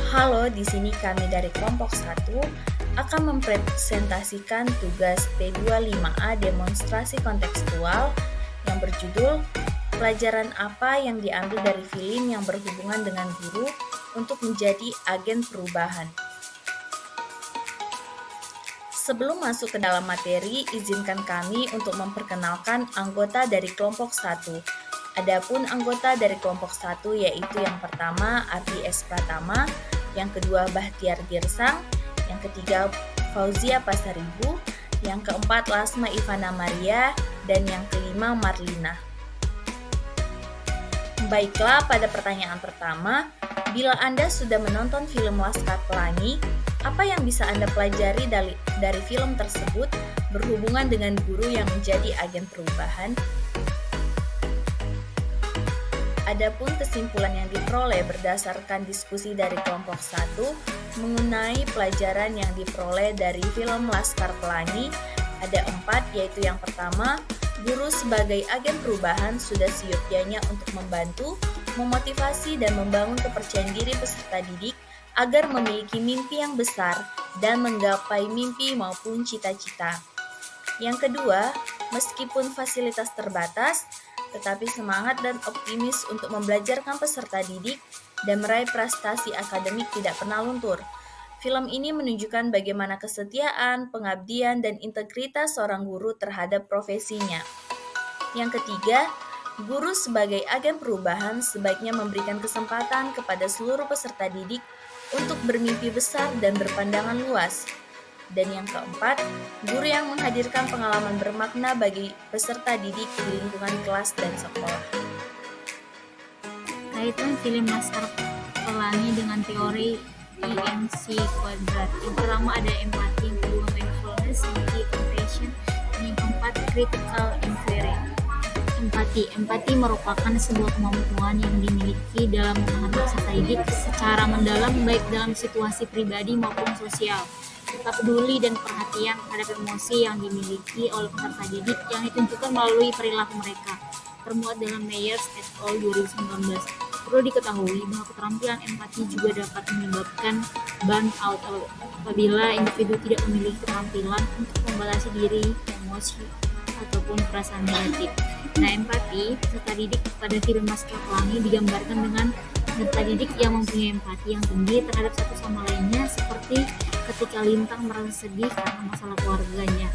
Halo, di sini kami dari kelompok 1 akan mempresentasikan tugas T25A demonstrasi kontekstual yang berjudul Pelajaran apa yang diambil dari film yang berhubungan dengan guru untuk menjadi agen perubahan. Sebelum masuk ke dalam materi, izinkan kami untuk memperkenalkan anggota dari kelompok 1. Adapun anggota dari kelompok 1 yaitu yang pertama Ardi S. Pratama, yang kedua Bahtiar Girsang, yang ketiga Fauzia Pasaribu, yang keempat Lasma Ivana Maria, dan yang kelima Marlina. Baiklah, pada pertanyaan pertama, bila Anda sudah menonton film Laskar Pelangi, apa yang bisa Anda pelajari dari film tersebut berhubungan dengan guru yang menjadi agen perubahan? Adapun kesimpulan yang diperoleh berdasarkan diskusi dari kelompok 1 mengenai pelajaran yang diperoleh dari film Laskar Pelangi ada 4, yaitu yang pertama, guru sebagai agen perubahan sudah seyogyanya untuk membantu, memotivasi, dan membangun kepercayaan diri peserta didik agar memiliki mimpi yang besar dan menggapai mimpi maupun cita-cita. Yang kedua, meskipun fasilitas terbatas, tetapi semangat dan optimis untuk membelajarkan peserta didik dan meraih prestasi akademik tidak pernah luntur. Film ini menunjukkan bagaimana kesetiaan, pengabdian, dan integritas seorang guru terhadap profesinya. Yang ketiga, guru sebagai agen perubahan sebaiknya memberikan kesempatan kepada seluruh peserta didik untuk bermimpi besar dan berpandangan luas. Dan yang keempat, guru yang menghadirkan pengalaman bermakna bagi peserta didik di lingkungan kelas dan sekolah. Kaitan film Laskar Pelangi dengan teori IMC kuadrat. Yang pertama ada empati, yang kedua mindfulness, yang ketiga compassion, dan yang keempat critical inquiry. Empati merupakan sebuah kemampuan yang dimiliki dalam memahami peserta didik secara mendalam baik dalam situasi pribadi maupun sosial. Serta peduli dan perhatian terhadap emosi yang dimiliki oleh peserta didik yang ditunjukkan melalui perilaku mereka. Termuat dalam Myers et al. 2019. Perlu diketahui bahwa keterampilan empati juga dapat menyebabkan burnout apabila individu tidak memiliki keterampilan untuk membatasi diri, emosi, ataupun perasaan negatif. Nah, empati peserta didik pada film Laskar Pelangi digambarkan dengan peserta didik yang mempunyai empati yang tinggi terhadap satu sama lainnya, seperti ketika Lintang merasa sedih karena masalah keluarganya.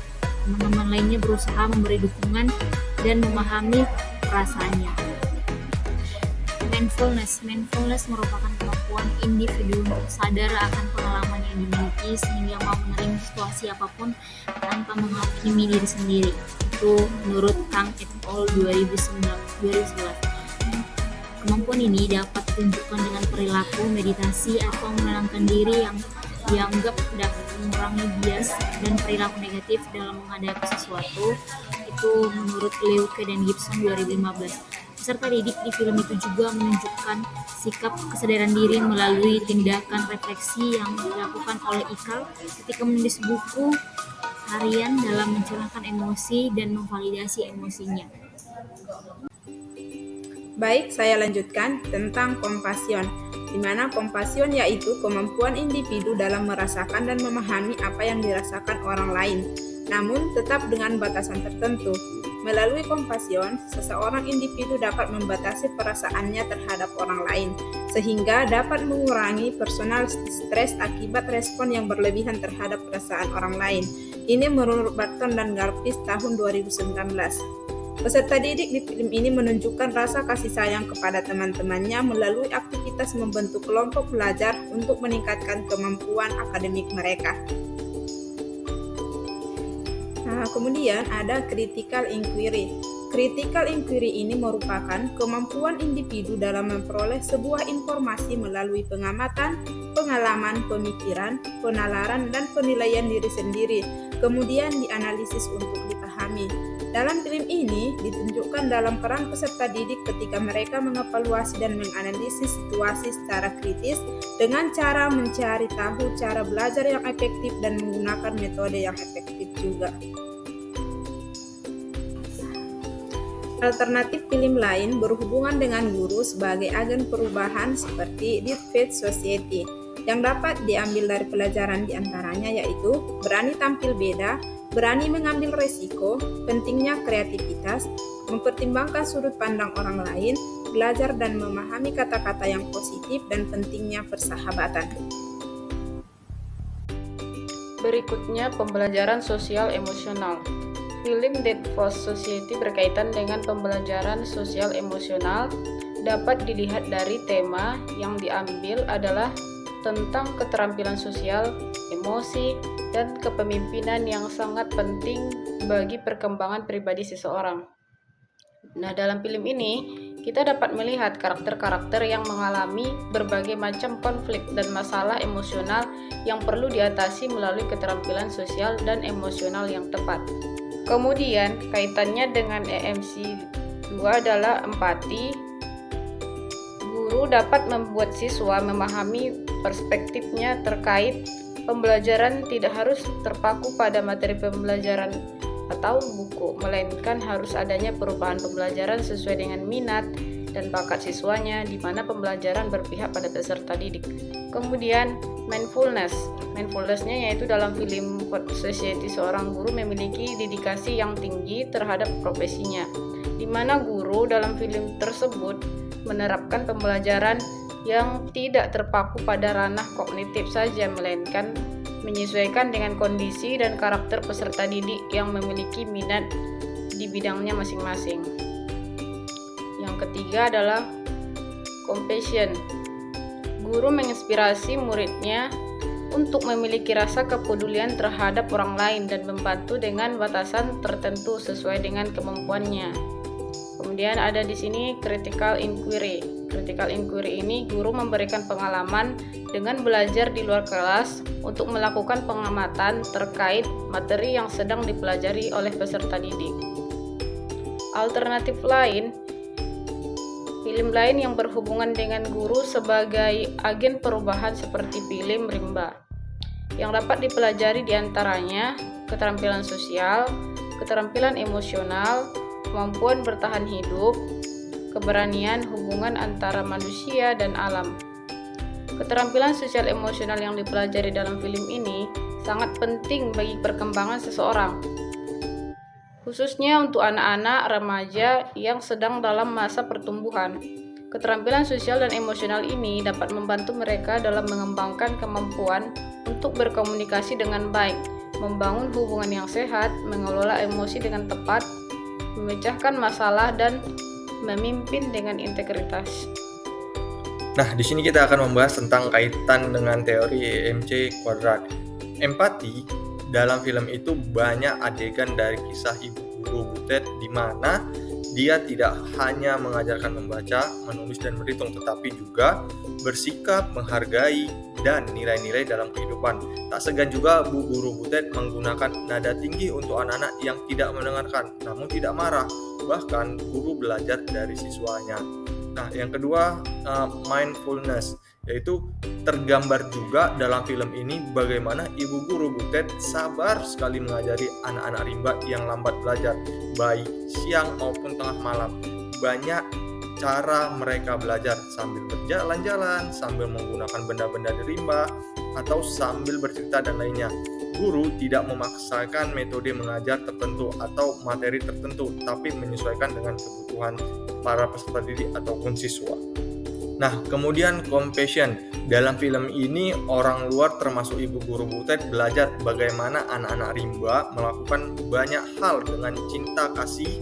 Teman-teman lainnya berusaha memberi dukungan dan memahami perasaannya. Mindfulness merupakan kemampuan individu untuk sadar akan pengalaman yang dimiliki sehingga mau menerima situasi apapun tanpa menghakimi diri sendiri. Itu menurut Kang et al. 2011. Kemampuan ini dapat ditunjukkan dengan perilaku meditasi atau menenangkan diri yang dianggap dapat mengurangi bias dan perilaku negatif dalam menghadapi sesuatu. Itu menurut Leuke dan Gibson 2015. Peserta didik di film itu juga menunjukkan sikap kesadaran diri melalui tindakan refleksi yang dilakukan oleh Ikal ketika menulis buku harian dalam mencurahkan emosi dan memvalidasi emosinya. Baik, saya lanjutkan tentang kompasion, di mana kompasion yaitu kemampuan individu dalam merasakan dan memahami apa yang dirasakan orang lain, namun tetap dengan batasan tertentu. Melalui kompasion, seseorang individu dapat membatasi perasaannya terhadap orang lain, sehingga dapat mengurangi personal stres akibat respon yang berlebihan terhadap perasaan orang lain. Ini menurut Barton dan Garpis tahun 2019. Peserta didik di film ini menunjukkan rasa kasih sayang kepada teman-temannya melalui aktivitas membentuk kelompok belajar untuk meningkatkan kemampuan akademik mereka. Kemudian ada critical inquiry. Critical inquiry ini merupakan kemampuan individu dalam memperoleh sebuah informasi melalui pengamatan, pengalaman, pemikiran, penalaran, dan penilaian diri sendiri, kemudian dianalisis untuk dipahami. Dalam film ini ditunjukkan dalam peran peserta didik ketika mereka mengevaluasi dan menganalisis situasi secara kritis dengan cara mencari tahu cara belajar yang efektif dan menggunakan metode yang efektif juga. Alternatif film lain berhubungan dengan guru sebagai agen perubahan seperti Dead Faith Society. Yang dapat diambil dari pelajaran diantaranya yaitu berani tampil beda, berani mengambil resiko, pentingnya kreativitas, mempertimbangkan sudut pandang orang lain, belajar dan memahami kata-kata yang positif, dan pentingnya persahabatan. Berikutnya, pembelajaran sosial emosional. Film Dead Post Society berkaitan dengan pembelajaran sosial emosional. Dapat dilihat dari tema yang diambil adalah tentang keterampilan sosial, emosi, dan kepemimpinan yang sangat penting bagi perkembangan pribadi seseorang. Nah, dalam film ini kita dapat melihat karakter-karakter yang mengalami berbagai macam konflik dan masalah emosional yang perlu diatasi melalui keterampilan sosial dan emosional yang tepat. Kemudian, kaitannya dengan EMC 2 adalah empati. Guru dapat membuat siswa memahami perspektifnya terkait pembelajaran tidak harus terpaku pada materi pembelajaran atau buku, melainkan harus adanya perubahan pembelajaran sesuai dengan minat dan bakat siswanya, di mana pembelajaran berpihak pada peserta didik. Kemudian mindfulness. Mindfulness-nya yaitu dalam film Society seorang guru memiliki dedikasi yang tinggi terhadap profesinya, di mana guru dalam film tersebut menerapkan pembelajaran yang tidak terpaku pada ranah kognitif saja, melainkan menyesuaikan dengan kondisi dan karakter peserta didik yang memiliki minat di bidangnya masing-masing. Yang ketiga adalah compassion. Guru menginspirasi muridnya untuk memiliki rasa kepedulian terhadap orang lain dan membantu dengan batasan tertentu sesuai dengan kemampuannya. Kemudian ada di sini critical inquiry. Critical inquiry ini guru memberikan pengalaman dengan belajar di luar kelas untuk melakukan pengamatan terkait materi yang sedang dipelajari oleh peserta didik. Alternatif lain, film lain yang berhubungan dengan guru sebagai agen perubahan seperti film Rimba. Yang dapat dipelajari diantaranya keterampilan sosial, keterampilan emosional, kemampuan bertahan hidup, keberanian hubungan antara manusia dan alam. Keterampilan sosial emosional yang dipelajari dalam film ini sangat penting bagi perkembangan seseorang, khususnya untuk anak-anak remaja yang sedang dalam masa pertumbuhan. Keterampilan sosial dan emosional ini dapat membantu mereka dalam mengembangkan kemampuan untuk berkomunikasi dengan baik, membangun hubungan yang sehat, mengelola emosi dengan tepat, memecahkan masalah, dan memimpin dengan integritas. Nah, di sini kita akan membahas tentang kaitan dengan teori EMC kuadrat. Empati dalam film itu banyak adegan dari kisah ibu guru Butet di mana dia tidak hanya mengajarkan membaca, menulis, dan berhitung, tetapi juga bersikap, menghargai, dan nilai-nilai dalam kehidupan. Tak segan juga Bu Guru Butet menggunakan nada tinggi untuk anak-anak yang tidak mendengarkan, namun tidak marah. Bahkan guru belajar dari siswanya. Nah, yang kedua, mindfulness, yaitu tergambar juga dalam film ini bagaimana Ibu Guru Butet sabar sekali mengajari anak-anak rimba yang lambat belajar, baik siang maupun tengah malam. Banyak cara mereka belajar, sambil berjalan-jalan, sambil menggunakan benda-benda di rimba, atau sambil bercerita dan lainnya. Guru tidak memaksakan metode mengajar tertentu atau materi tertentu, tapi menyesuaikan dengan kebutuhan para peserta didik ataupun siswa. Nah, kemudian compassion. Dalam film ini, orang luar termasuk Ibu Guru Butet belajar bagaimana anak-anak rimba melakukan banyak hal dengan cinta kasih,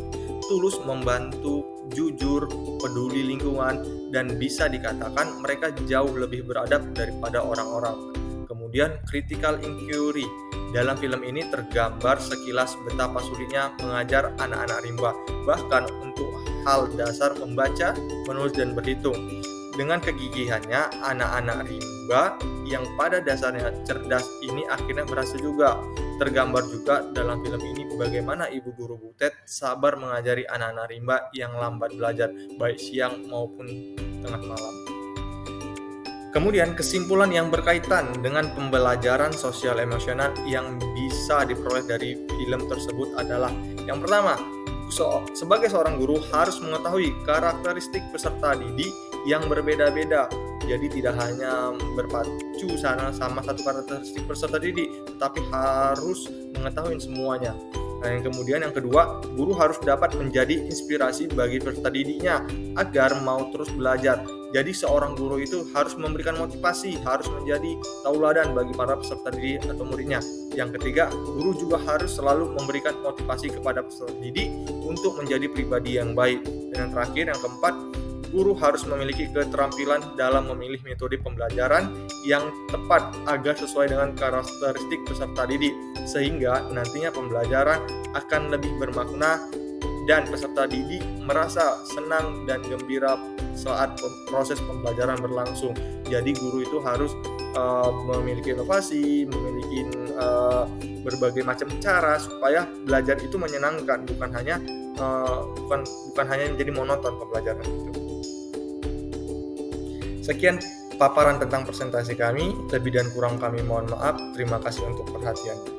tulus membantu, jujur, peduli lingkungan, dan bisa dikatakan mereka jauh lebih beradab daripada orang-orang. Kemudian critical inquiry. Dalam film ini tergambar sekilas betapa sulitnya mengajar anak-anak rimba, bahkan untuk hal dasar membaca, menulis, dan berhitung. Dengan kegigihannya, anak-anak rimba yang pada dasarnya cerdas ini akhirnya berhasil juga. Tergambar juga dalam film ini bagaimana Ibu Guru Butet sabar mengajari anak-anak rimba yang lambat belajar, baik siang maupun tengah malam. Kemudian kesimpulan yang berkaitan dengan pembelajaran sosial emosional yang bisa diperoleh dari film tersebut adalah yang pertama, sebagai seorang guru harus mengetahui karakteristik peserta didik yang berbeda-beda. Jadi tidak hanya berpacu sama satu karakteristik peserta didik, tetapi harus mengetahui semuanya. Nah, yang kemudian yang kedua, guru harus dapat menjadi inspirasi bagi peserta didiknya agar mau terus belajar. Jadi seorang guru itu harus memberikan motivasi, harus menjadi tauladan bagi para peserta didik atau muridnya. Yang ketiga, guru juga harus selalu memberikan motivasi kepada peserta didik untuk menjadi pribadi yang baik. Dan yang terakhir, yang keempat, guru harus memiliki keterampilan dalam memilih metode pembelajaran yang tepat agar sesuai dengan karakteristik peserta didik, sehingga nantinya pembelajaran akan lebih bermakna dan peserta didik merasa senang dan gembira saat proses pembelajaran berlangsung. Jadi guru itu harus memiliki inovasi, memiliki berbagai macam cara supaya belajar itu menyenangkan, bukan hanya menjadi monoton pembelajaran itu. Sekian paparan tentang presentasi kami, lebih dan kurang kami mohon maaf. Terima kasih untuk perhatiannya.